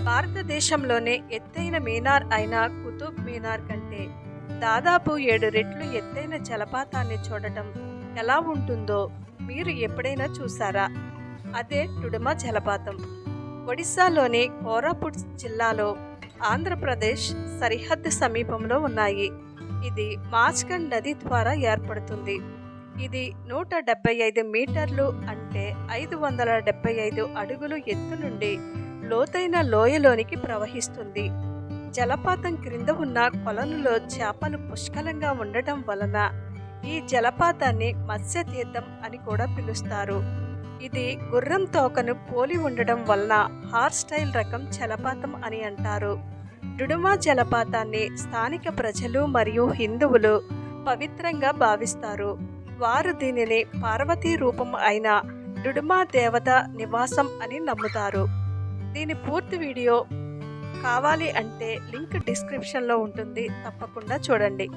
భారతదేశంలోనే ఎత్తైన మీనార్ అయిన కుతుబ్ మీనార్ కంటే దాదాపు 7 రెట్లు ఎత్తైన జలపాతాన్ని చూడటం ఎలా ఉంటుందో మీరు ఎప్పుడైనా చూసారా? అదే టుడుమా జలపాతం. ఒడిశాలోని కోరాపుట్ జిల్లాలో ఆంధ్రప్రదేశ్ సరిహద్దు సమీపంలో ఉన్నాయి. ఇది మాచ్కండ్ నది ద్వారా ఏర్పడుతుంది. ఇది 175 మీటర్లు అంటే 575 అడుగులు ఎత్తు నుండి లోతైన లోయలోనికి ప్రవహిస్తుంది. జలపాతం క్రింద ఉన్న కొలనులో చేపలు పుష్కలంగా ఉండటం వలన ఈ జలపాతాన్ని మత్స్య తీర్థం అని కూడా పిలుస్తారు. ఇది గుర్రం తోకను పోలి ఉండడం వలన హార్స్ స్టైల్ రకం జలపాతం అని అంటారు. డుడుమా జలపాతాన్ని స్థానిక ప్రజలు మరియు హిందువులు పవిత్రంగా భావిస్తారు. వారు దీనిని పార్వతీ రూపం అయిన డుడుమా దేవత నివాసం అని నమ్ముతారు. దీని పూర్తి వీడియో కావాలి అంటే లింక్ డిస్క్రిప్షన్లో ఉంటుంది, తప్పకుండా చూడండి.